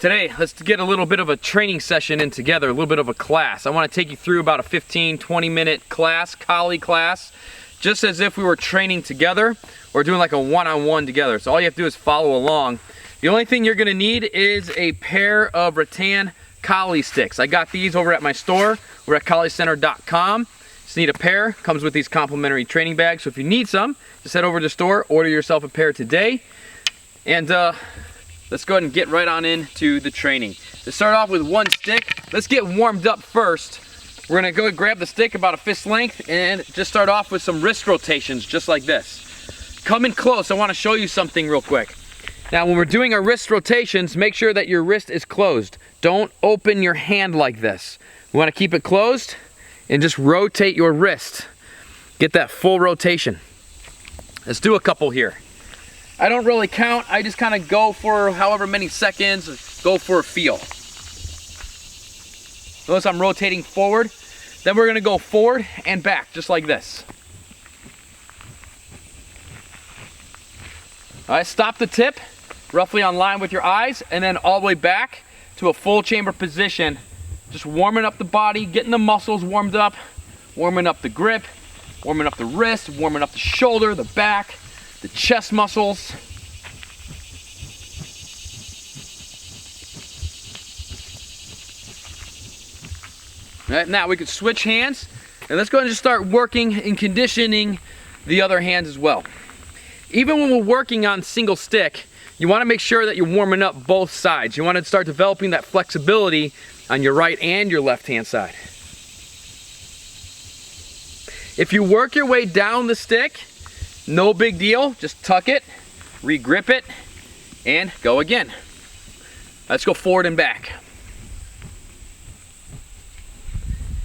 Today, let's get a little bit of a training session in together, a little bit of a class. I want to take you through about a 15-20 minute class, collie class, just as if we were training together or doing like a one-on-one together. So all you have to do is follow along. The only thing you're going to need is a pair of rattan collie sticks. I got these over at my store. We're at colliecenter.com. Just need a pair. Comes with these complimentary training bags. So if you need some, just head over to the store, order yourself a pair today. And let's go ahead and get right on into the training. To start off with one stick, let's get warmed up first. We're gonna go grab the stick about a fist length and just start off with some wrist rotations, just like this. Come in close, I wanna show you something real quick. Now when we're doing our wrist rotations, make sure that your wrist is closed. Don't open your hand like this. We wanna keep it closed and just rotate your wrist. Get that full rotation. Let's do a couple here. I don't really count, I just kind of go for however many seconds, go for a feel. Notice I'm rotating forward, then we're gonna go forward and back, just like this. All right, stop the tip, roughly on line with your eyes, and then all the way back to a full chamber position. Just warming up the body, getting the muscles warmed up, warming up the grip, warming up the wrist, warming up the shoulder, the back, the chest muscles. All right, now we can switch hands and let's go ahead and just start working and conditioning the other hands as well. Even when we're working on single stick, you want to make sure that you're warming up both sides. You want to start developing that flexibility on your right and your left hand side. If you work your way down the stick, no big deal, just tuck it, re-grip it, and go again. Let's go forward and back.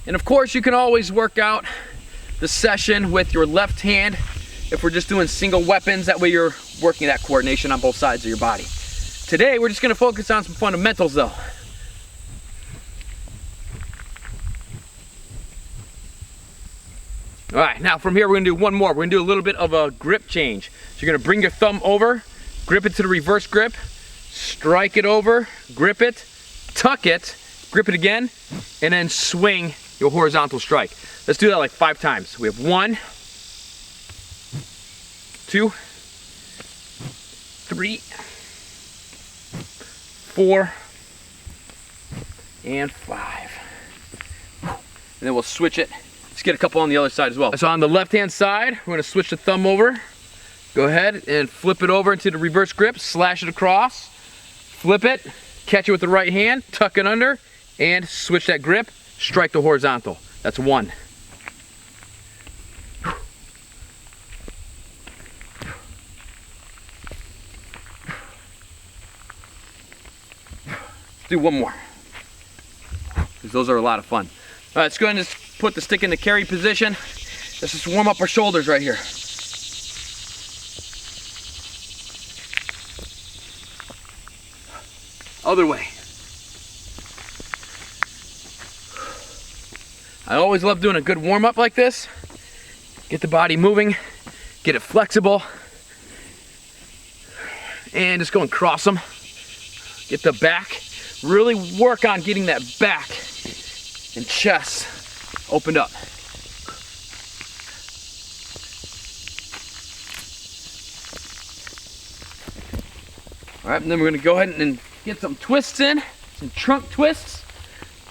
And of course, you can always work out the session with your left hand if we're just doing single weapons. That way you're working that coordination on both sides of your body. Today, we're just gonna focus on some fundamentals though. All right, now from here we're gonna do one more. We're gonna do a little bit of a grip change. So you're gonna bring your thumb over, grip it to the reverse grip, strike it over, grip it, tuck it, grip it again, and then swing your horizontal strike. Let's do that like 5 times. We have 1, 2, 3, 4, and 5. And then we'll switch it. Let's get a couple on the other side as well. So on the left-hand side, we're gonna switch the thumb over. Go ahead and flip it over into the reverse grip, slash it across, flip it, catch it with the right hand, tuck it under, and switch that grip, strike the horizontal. That's 1. Let's do one more, because those are a lot of fun. All right, let's go ahead and just put the stick in the carry position. Let's just warm up our shoulders right here. Other way. I always love doing a good warm up like this. Get the body moving, get it flexible, and just go and cross them. Get the back. Really work on getting that back and chest opened up. All right, and then we're gonna go ahead and get some twists in, some trunk twists.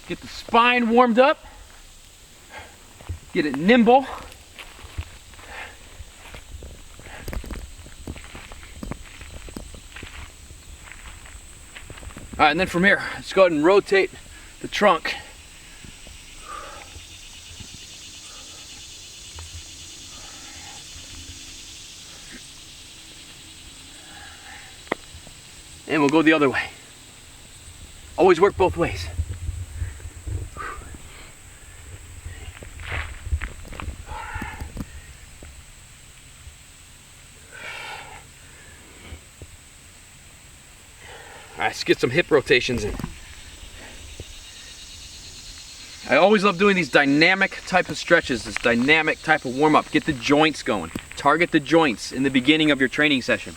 Get the spine warmed up. Get it nimble. All right, and then from here, let's go ahead and rotate the trunk. And we'll go the other way. Always work both ways. All right, let's get some hip rotations in. I always love doing these dynamic type of stretches, this dynamic type of warm-up. Get the joints going. Target the joints in the beginning of your training session.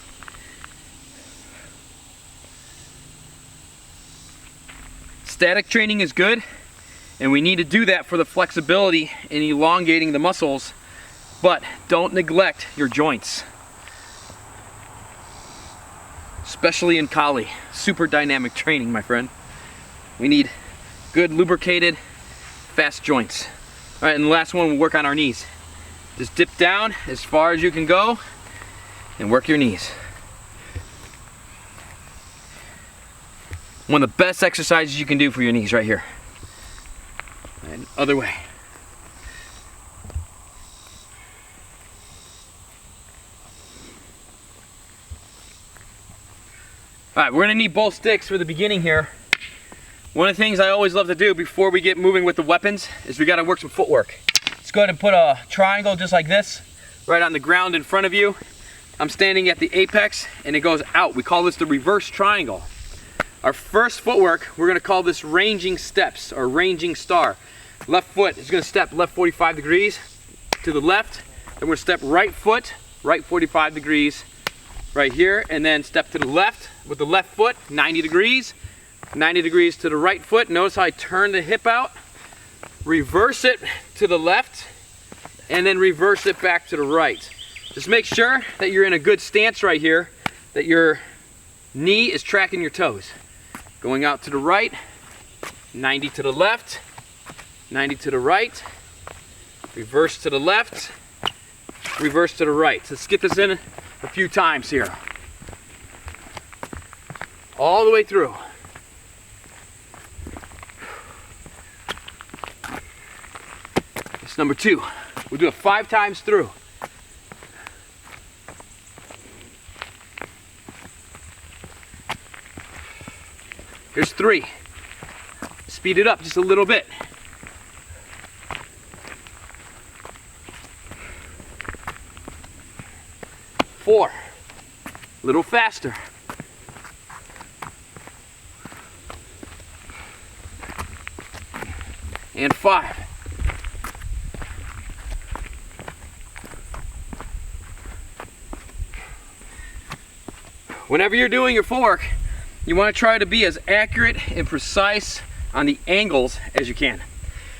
Static training is good, and we need to do that for the flexibility and elongating the muscles, but don't neglect your joints. Especially in Kali, super dynamic training, my friend. We need good lubricated, fast joints. All right, and the last one, we'll work on our knees. Just dip down as far as you can go and work your knees. One of the best exercises you can do for your knees right here. And other way. All right, we're gonna need both sticks for the beginning here. One of the things I always love to do before we get moving with the weapons is we gotta work some footwork. Let's go ahead and put a triangle just like this, right on the ground in front of you. I'm standing at the apex and it goes out. We call this the reverse triangle. Our first footwork, we're gonna call this ranging steps or ranging star. Left foot is gonna step left 45 degrees to the left. Then we're gonna step right foot, right 45 degrees right here, and then step to the left with the left foot, 90 degrees. 90 degrees to the right foot. Notice how I turn the hip out, reverse it to the left, and then reverse it back to the right. Just make sure that you're in a good stance right here, that your knee is tracking your toes. Going out to the right, 90 to the left, 90 to the right, reverse to the left, reverse to the right. So let's get this in a few times here. All the way through. It's number 2. We'll do it 5 times through. Here's 3. Speed it up just a little bit. 4. A little faster. 5. Whenever you're doing your footwork, you want to try to be as accurate and precise on the angles as you can.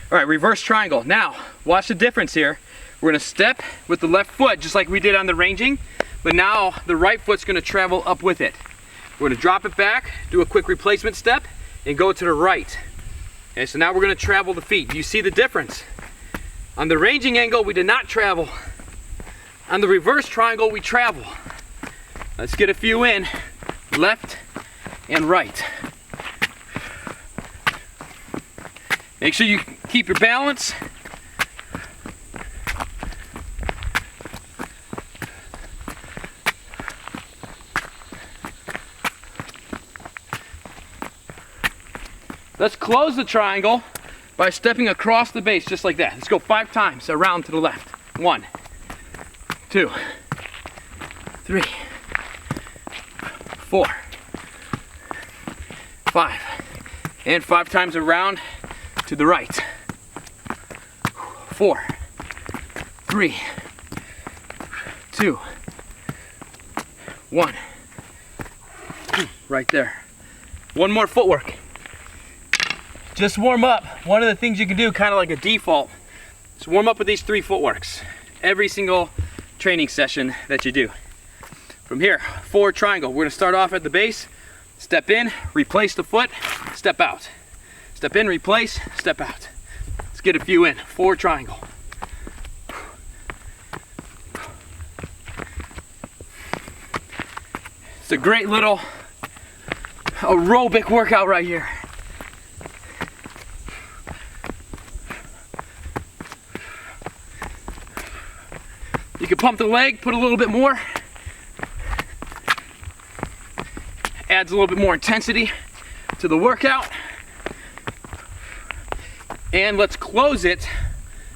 All right, reverse triangle. Now, watch the difference here. We're going to step with the left foot just like we did on the ranging, but now the right foot's going to travel up with it. We're going to drop it back, do a quick replacement step, and go to the right. Okay, so now we're going to travel the feet. Do you see the difference? On the ranging angle, we did not travel. On the reverse triangle, we travel. Let's get a few in, left and right. Make sure you keep your balance. Let's close the triangle by stepping across the base just like that. Let's go 5 times around to the left. 1, 2, 3, 4, 5, and 5 times around to the right. 4, 3, 2, 1. Right there. One more footwork. Just warm up. One of the things you can do, kind of like a default, is warm up with these 3 footworks every single training session that you do. From here, forward triangle. We're going to start off at the base, step in, replace the foot, step out. Step in, replace, step out. Let's get a few in. Forward triangle. It's a great little aerobic workout right here. You can pump the leg, put a little bit more. Adds a little bit more intensity to the workout. And let's close it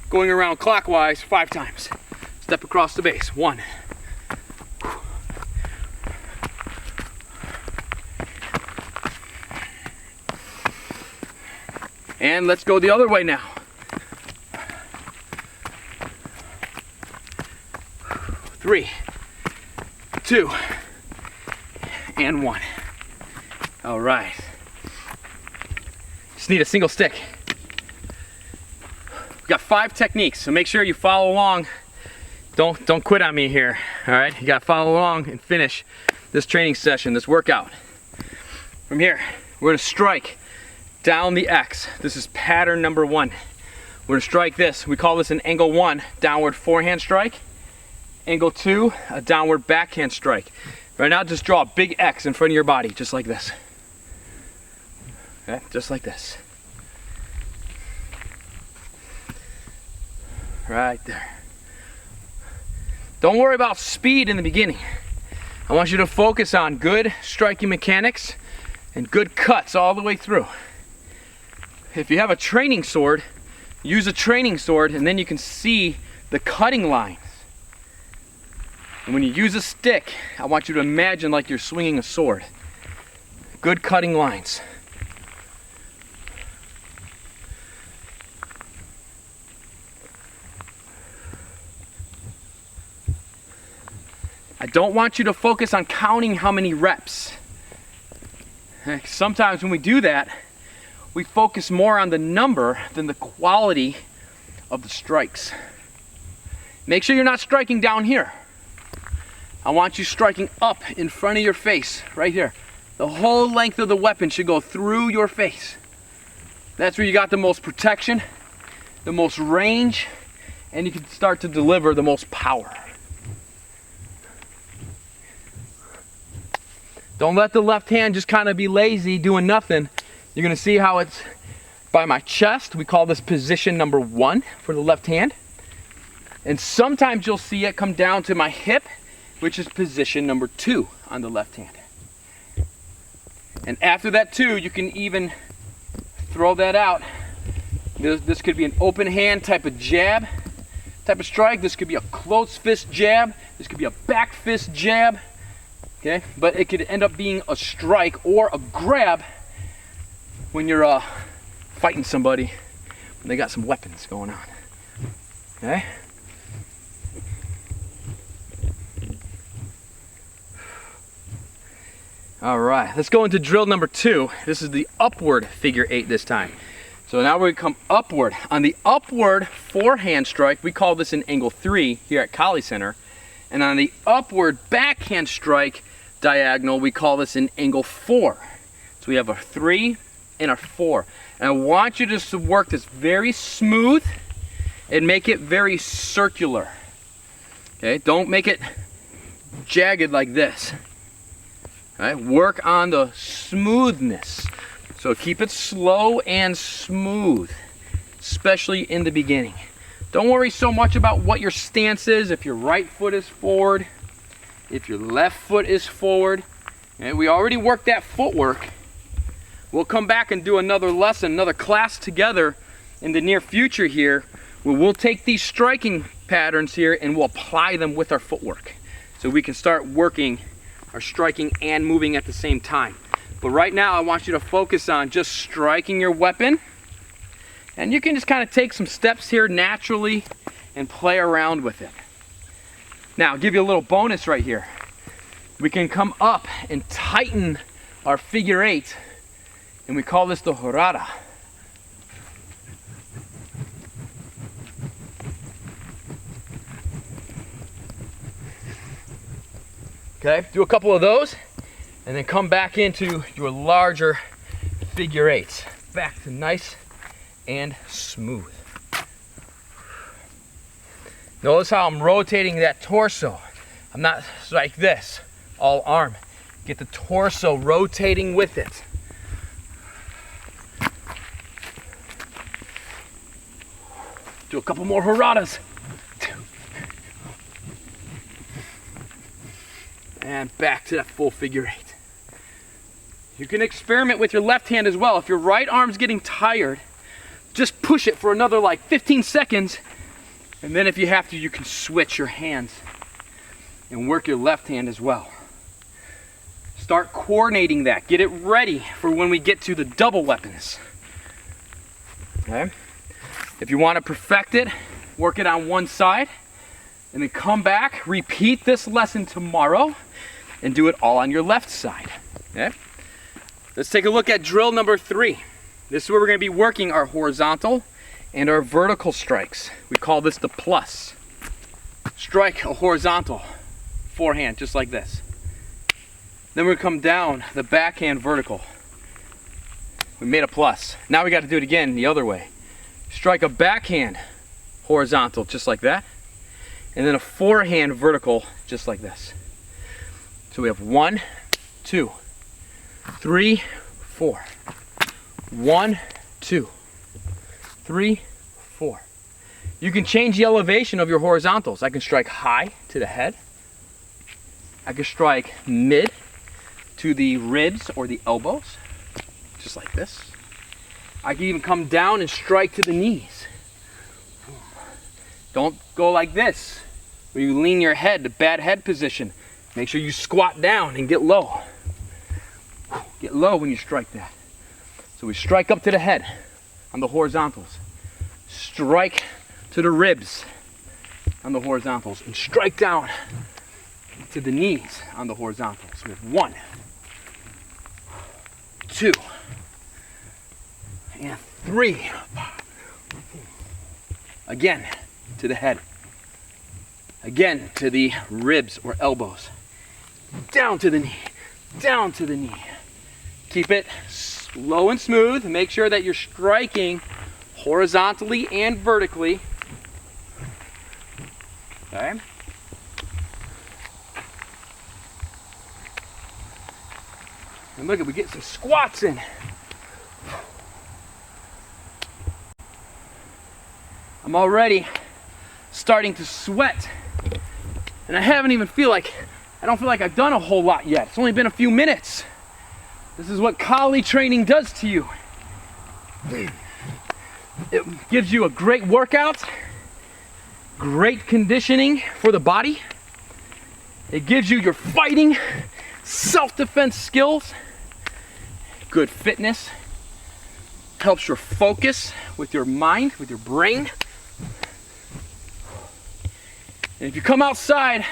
going around clockwise 5 times. Step across the base. 1. And let's go the other way now. 3, 2, and 1. All right. Just need a single stick. We've got 5 techniques, so make sure you follow along. Don't quit on me here, all right? You gotta follow along and finish this training session, this workout. From here, we're gonna strike down the X. This is pattern number 1. We're gonna strike this. We call this an angle 1, downward forehand strike. Angle 2, a downward backhand strike. Right now, just draw a big X in front of your body, just like this. Okay, just like this. Right there. Don't worry about speed in the beginning. I want you to focus on good striking mechanics and good cuts all the way through. If you have a training sword, use a training sword and then you can see the cutting lines. And when you use a stick, I want you to imagine like you're swinging a sword. Good cutting lines. I don't want you to focus on counting how many reps. Sometimes when we do that, we focus more on the number than the quality of the strikes. Make sure you're not striking down here. I want you striking up in front of your face, right here. The whole length of the weapon should go through your face. That's where you got the most protection, the most range, and you can start to deliver the most power. Don't let the left hand just kind of be lazy doing nothing. You're gonna see how it's by my chest. We call this position number 1 for the left hand. And sometimes you'll see it come down to my hip, which is position number 2 on the left hand. And after that 2, you can even throw that out. This could be an open hand type of jab, type of strike. This could be a closed fist jab. This could be a back fist jab. Okay, but it could end up being a strike or a grab when you're fighting somebody when they got some weapons going on. Okay. All right, let's go into drill number 2. This is the upward figure 8 this time. So now we come upward. On the upward forehand strike, we call this an angle 3 here at Kali Center. And on the upward backhand strike diagonal, we call this an angle 4. So we have a 3 and a 4. And I want you just to work this very smooth and make it very circular. Okay, don't make it jagged like this. All right, work on the smoothness. So keep it slow and smooth, especially in the beginning. Don't worry so much about what your stance is, if your right foot is forward, if your left foot is forward. And we already worked that footwork. We'll come back and do another lesson, another class together in the near future here, where we'll take these striking patterns here and we'll apply them with our footwork. So we can start working our striking and moving at the same time. But right now I want you to focus on just striking your weapon. And you can just kind of take some steps here naturally and play around with it. Now, I'll give you a little bonus right here. We can come up and tighten our figure 8, and we call this the horada. Okay, do a couple of those, and then come back into your larger figure 8s. Back to nice and smooth. Notice how I'm rotating that torso. I'm not like this, all arm. Get the torso rotating with it. Do a couple more horadas. And back to that full figure 8. You can experiment with your left hand as well. If your right arm's getting tired, just push it for another like 15 seconds. And then if you have to, you can switch your hands and work your left hand as well. Start coordinating that. Get it ready for when we get to the double weapons. Okay? If you want to perfect it, work it on one side, and then come back, repeat this lesson tomorrow, and do it all on your left side. Okay? Let's take a look at drill number 3. This is where we're going to be working our horizontal and our vertical strikes. We call this the plus. Strike a horizontal forehand just like this. Then we come down the backhand vertical. We made a plus. Now we got to do it again the other way. Strike a backhand horizontal just like that. And then a forehand vertical just like this. So we have 1, 2, 3, 4. 1, 2, 3, 4. You can change the elevation of your horizontals. I can strike high to the head. I can strike mid to the ribs or the elbows, just like this. I can even come down and strike to the knees. Don't go like this, where you lean your head, the bad head position. Make sure you squat down and get low. Get low when you strike that. So we strike up to the head on the horizontals. Strike to the ribs on the horizontals. And strike down to the knees on the horizontals. So we have 1, 2, and 3. Again, to the head. Again, to the ribs or elbows. Down to the knee. Down to the knee. Keep it slow and smooth. Make sure that you're striking horizontally and vertically. Okay. And look, we get some squats in. I'm already starting to sweat. And I don't feel like I've done a whole lot yet. It's only been a few minutes. This is what Kali training does to you. It gives you a great workout, great conditioning for the body. It gives you your fighting, self-defense skills, good fitness, helps your focus with your mind, with your brain. And if you come outside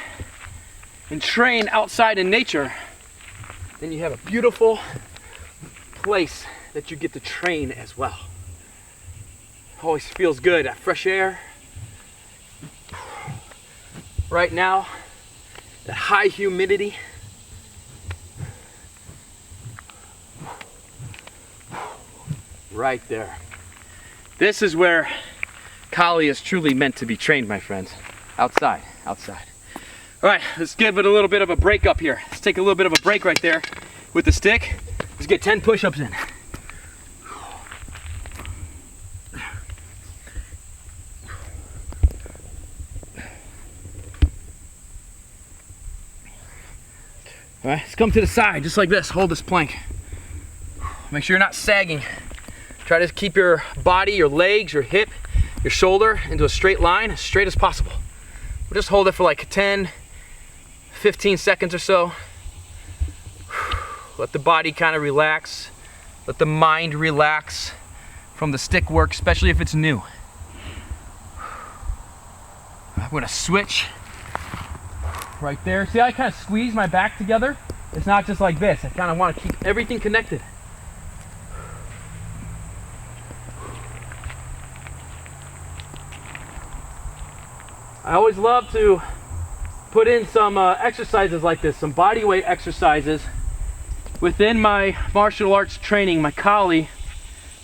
and train outside in nature, then you have a beautiful place that you get to train as well. Always feels good, that fresh air. Right now, that high humidity. Right there. This is where Kali is truly meant to be trained, my friends. Outside, outside. All right, let's give it a little bit of a break up here. Let's take a little bit of a break right there with the stick. Let's get 10 push-ups in. All right, let's come to the side, just like this. Hold this plank. Make sure you're not sagging. Try to keep your body, your legs, your hip, your shoulder into a straight line, as straight as possible. We'll just hold it for like 10, 15 seconds or so. Let the body kind of relax. Let the mind relax from the stick work, especially if it's new. I'm gonna switch right there. See how I kind of squeeze my back together? It's not just like this. I kind of want to keep everything connected. I always love to put in some exercises like this, some body weight exercises within my martial arts training, my Kali,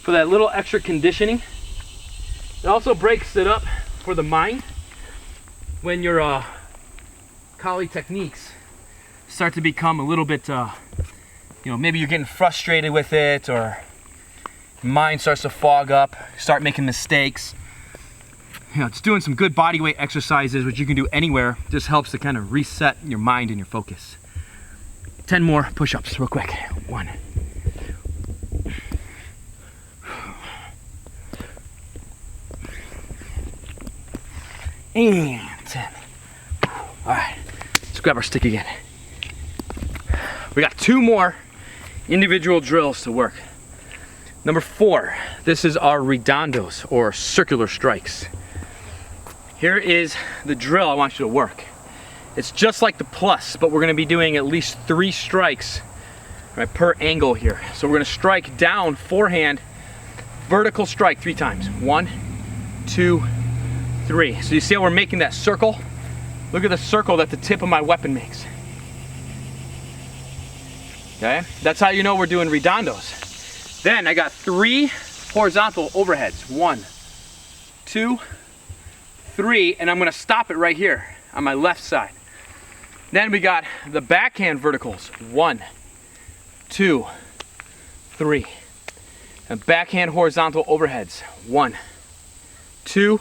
for that little extra conditioning. It also breaks it up for the mind when your Kali techniques start to become a little bit, maybe you're getting frustrated with it, or mind starts to fog up, start making mistakes. It's doing some good body weight exercises, which you can do anywhere. Just helps to kind of reset your mind and your focus. 10 more push-ups real quick. 1. And 10. All right, let's grab our stick again. We got 2 more individual drills to work. Number 4, this is our redondos, or circular strikes. Here is the drill I want you to work. It's just like the plus, but we're gonna be doing at least 3 strikes, right, per angle here. So we're gonna strike down forehand vertical strike 3 times. 1, 2, 3. So you see how we're making that circle? Look at the circle that the tip of my weapon makes. Okay, that's how you know we're doing redondos. Then I got 3 horizontal overheads. 1, 2, 3, and I'm gonna stop it right here on my left side. Then we got the backhand verticals. 1, 2, 3. And backhand horizontal overheads. 1, 2,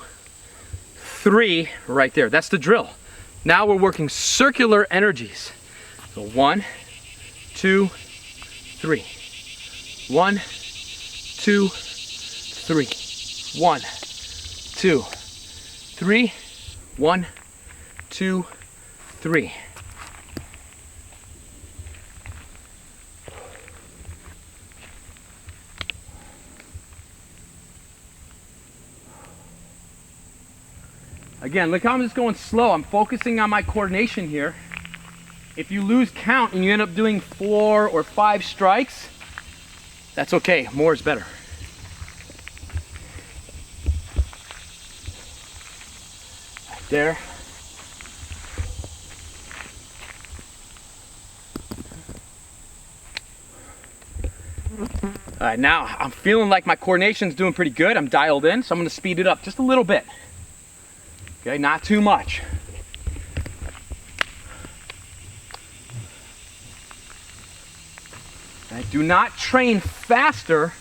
3, right there. That's the drill. Now we're working circular energies. So 1, 2, 3. 1, 2, 3. 1, 2, 3. 1, 2, 3. Again, look how I'm just going slow. I'm focusing on my coordination here. If you lose count and you end up doing 4 or 5 strikes, that's okay. More is better. Right there. All right, now I'm feeling like my coordination's doing pretty good. I'm dialed in, so I'm gonna speed it up just a little bit. Okay, not too much. Okay, do not train faster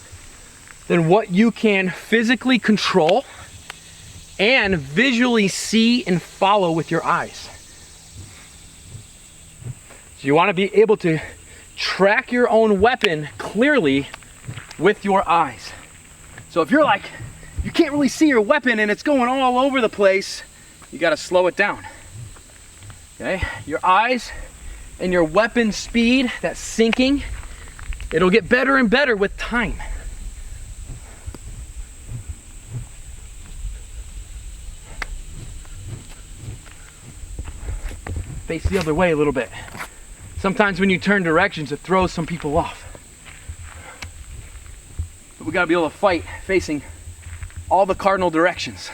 than what you can physically control and visually see and follow with your eyes. So you want to be able to track your own weapon clearly with your eyes. So if you're like, you can't really see your weapon and it's going all over the place, you got to slow it down. Okay, your eyes and your weapon speed, that syncing, it'll get better and better with time. Face the other way a little bit. Sometimes when you turn directions, it throws some people off. But we got to be able to fight facing all the cardinal directions.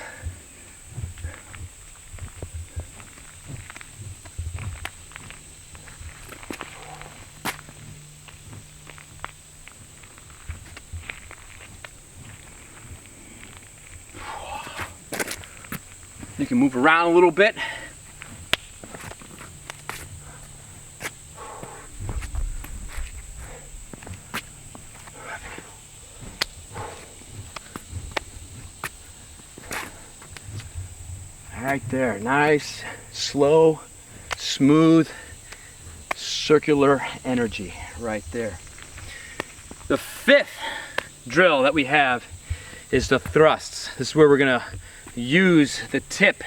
You can move around a little bit. Right there, nice, slow, smooth, circular energy right there. The 5th drill that we have is the thrusts. This is where we're gonna use the tip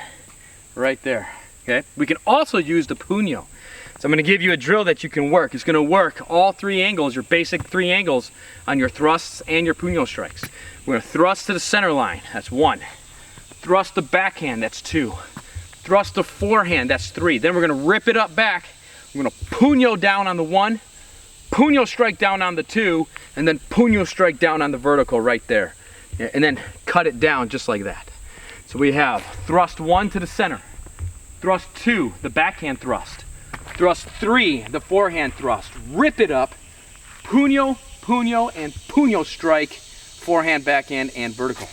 right there, okay? We can also use the puño. So I'm gonna give you a drill that you can work. It's gonna work all 3 angles, your basic 3 angles on your thrusts and your puño strikes. We're gonna thrust to the center line, that's 1. Thrust the backhand, that's 2. Thrust the forehand, that's 3. Then we're gonna rip it up back. We're gonna puño down on the 1, puño strike down on the 2, and then puño strike down on the vertical right there. And then cut it down just like that. So we have thrust 1 to the center, thrust 2, the backhand thrust, thrust 3, the forehand thrust, rip it up, puño, puño, and puño strike, forehand, backhand, and vertical.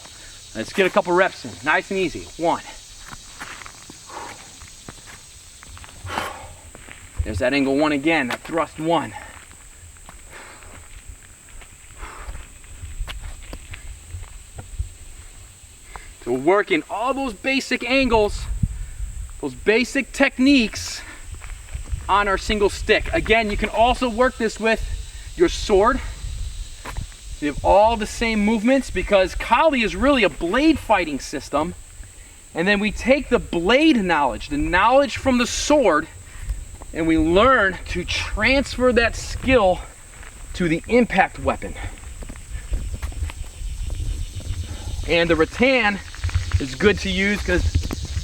Let's get a couple reps in, nice and easy. 1. There's that angle 1 again, that thrust 1. So we're working all those basic angles, those basic techniques on our single stick. Again, you can also work this with your sword. So you have all the same movements because Kali is really a blade fighting system. And then we take the blade knowledge, the knowledge from the sword, and we learn to transfer that skill to the impact weapon. And the rattan is good to use because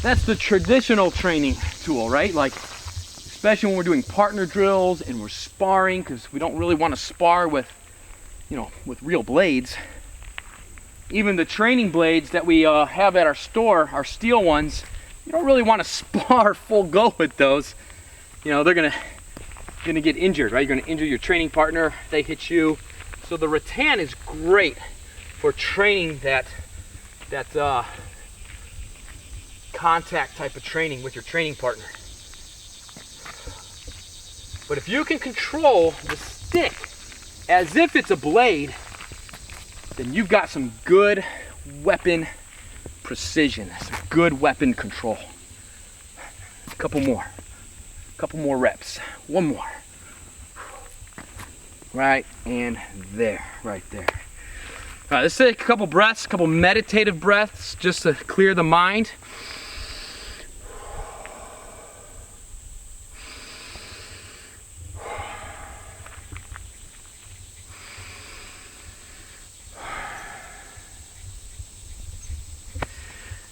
that's the traditional training tool, right? Like, especially when we're doing partner drills and we're sparring, because we don't really want to spar with, you know, with real blades. even the training blades that we have at our store, our steel ones, you don't really want to spar full go with those. You know, they're gonna get injured, right? You're gonna injure your training partner, they hit you. So the rattan is great for training that contact type of training with your training partner. But if you can control the stick as if it's a blade, then you've got some good weapon precision, some good weapon control. A couple more reps, one more. Right, and there, right there. All right, let's take a couple breaths, a couple meditative breaths, just to clear the mind.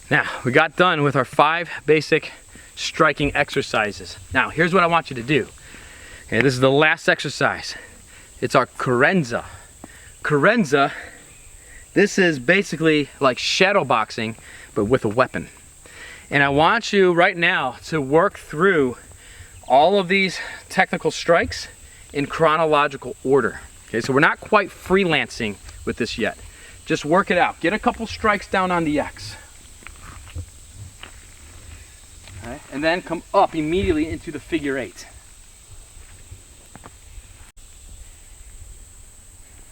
Now, we got done with our 5 basic striking exercises. Now, here's what I want you to do. Okay, this is the last exercise. It's our Carrenza. Carrenza, this is basically like shadow boxing, but with a weapon. And I want you right now to work through all of these technical strikes in chronological order. Okay, so we're not quite freelancing with this yet. Just work it out. Get a couple strikes down on the X. Okay, and then come up immediately into the figure 8.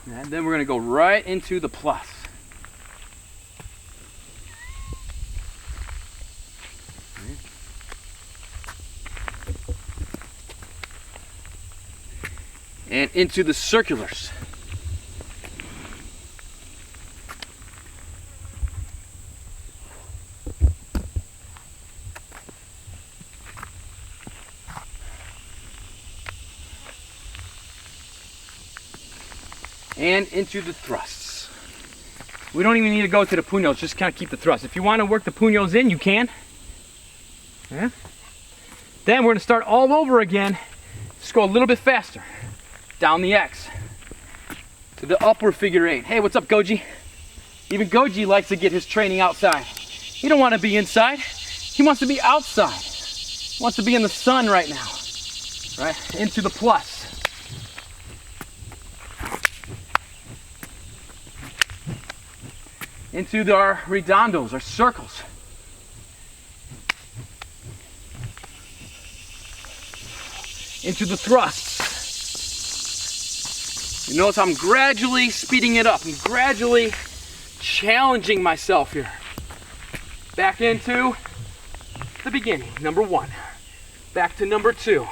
And then we're going to go right into the plus. And into the circulars. And into the thrusts. We don't even need to go to the puños, just kind of keep the thrust. If you want to work the puños in, you can. Yeah. Then we're going to start all over again. Just go a little bit faster. Down the X. To the upward figure 8. Hey, what's up, Goji? Even Goji likes to get his training outside. He don't want to be inside. He wants to be outside. He wants to be in the sun right now. Right? Into the plus. Into our redondos, our circles. Into the thrusts. You notice I'm gradually speeding it up. I'm gradually challenging myself here. Back into the beginning, number 1. Back to number 2.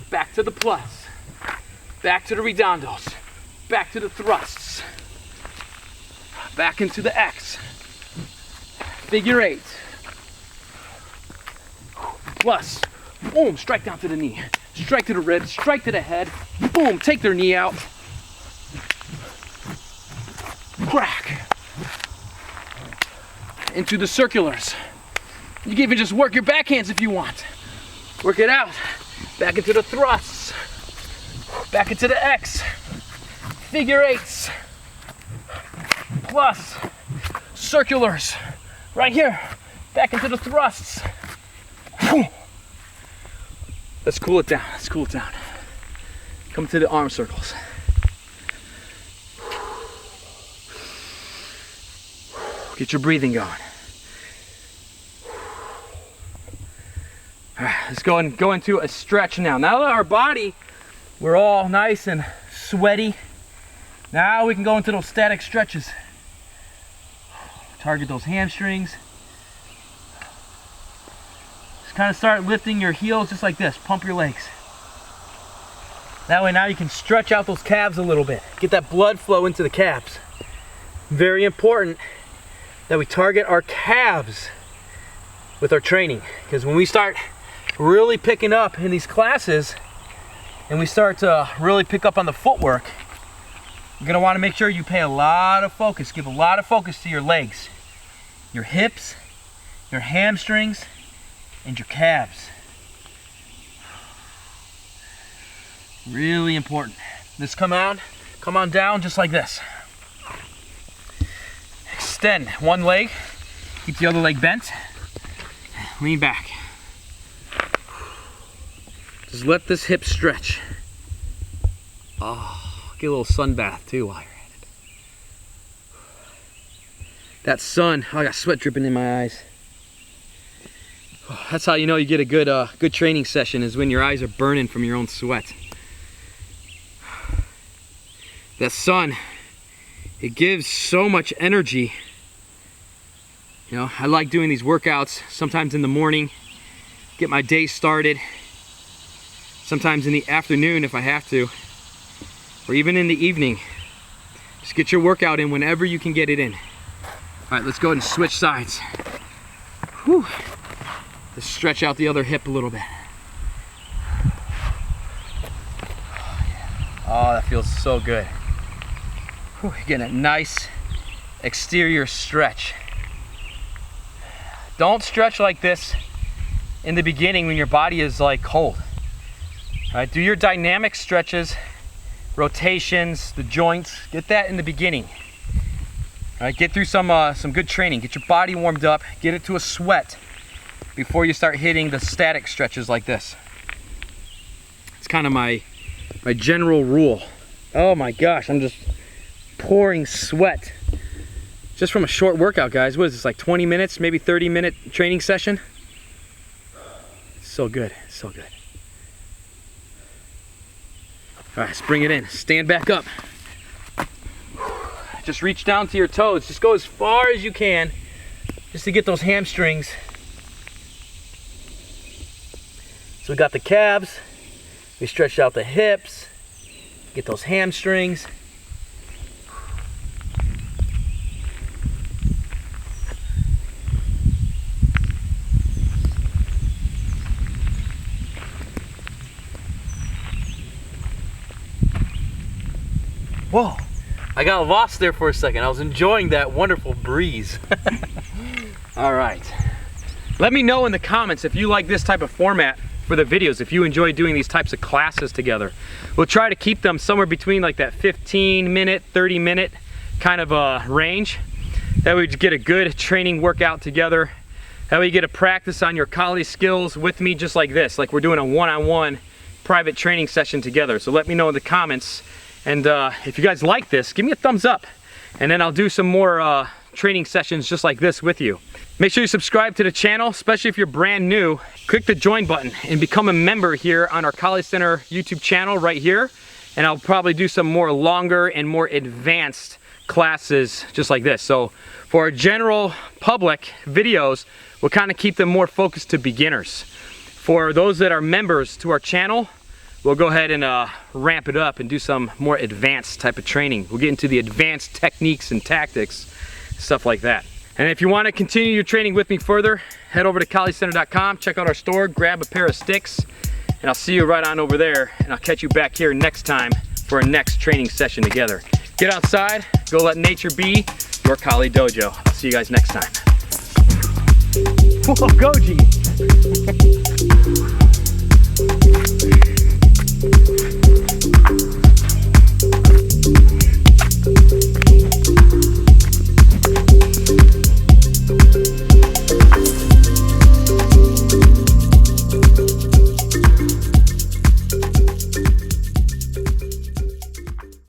Back to the plus. Back to the redondos. Back to the thrusts. Back into the X. Figure 8. Plus. Boom, strike down to the knee. Strike to the ribs, strike to the head. Boom, take their knee out. Crack. Into the circulars. You can even just work your backhands if you want. Work it out. Back into the thrusts. Back into the X. Figure 8s. Plus, circulars, right here, back into the thrusts. Let's cool it down, let's cool it down. Come to the arm circles. Get your breathing going. All right, let's go into a stretch now. Now that our body, we're all nice and sweaty, now we can go into those static stretches. Target those hamstrings. Just kind of start lifting your heels just like this. Pump your legs. That way now you can stretch out those calves a little bit. Get that blood flow into the calves. Very important that we target our calves with our training. Because when we start really picking up in these classes and we start to really pick up on the footwork, you're going to want to make sure you pay a lot of focus. Give a lot of focus to your legs, your hips, your hamstrings, and your calves. Really important. This come on down just like this. extend one leg, keep the other leg bent, lean back. Just let this hip stretch. Oh, get a little sun bath too while you're at it. That sun, oh, I got sweat dripping in my eyes. That's how you know you get a good training session, is when your eyes are burning from your own sweat. That sun, it gives so much energy. You know, I like doing these workouts sometimes in the morning, get my day started. Sometimes in the afternoon if I have to, or even in the evening. Just get your workout in whenever you can get it in. All right, let's go ahead and switch sides. Whew. Let's stretch out the other hip a little bit. Oh, that feels so good. Whew, getting a nice exterior stretch. Don't stretch like this in the beginning when your body is like cold. All right, do your dynamic stretches, rotations, the joints, get that in the beginning. All right, get through some good training, get your body warmed up, get it to a sweat before you start hitting the static stretches like this. It's kind of my general rule. Oh my gosh, I'm just pouring sweat. Just from a short workout, guys. What is this, like 20 minutes, maybe 30-minute training session? It's so good, it's so good. All right, let's bring it in. Stand back up. Just reach down to your toes. Just go as far as you can, just to get those hamstrings. So we got the calves, we stretched out the hips, get those hamstrings. Whoa, I got lost there for a second. I was enjoying that wonderful breeze. All right. Let me know in the comments if you like this type of format for the videos, if you enjoy doing these types of classes together. We'll try to keep them somewhere between like that 15-minute, 30-minute kind of range. That way we get a good training workout together. That way you get to practice on your collie skills with me just like this, like we're doing a one-on-one private training session together. So let me know in the comments. And if you guys like this, give me a thumbs up, and then I'll do some more training sessions just like this with you. Make sure you subscribe to the channel, especially if you're brand new. Click the join button and become a member here on our College Center YouTube channel right here. And I'll probably do some more longer and more advanced classes just like this. So for our general public videos, we'll kind of keep them more focused to beginners. For those that are members to our channel, we'll go ahead and ramp it up and do some more advanced type of training. We'll get into the advanced techniques and tactics, stuff like that. And if you want to continue your training with me further, head over to collegecenter.com, check out our store, grab a pair of sticks, and I'll see you right on over there, and I'll catch you back here next time for our next training session together. Get outside, go let nature be your Collie Dojo. I'll see you guys next time. Whoa, go G!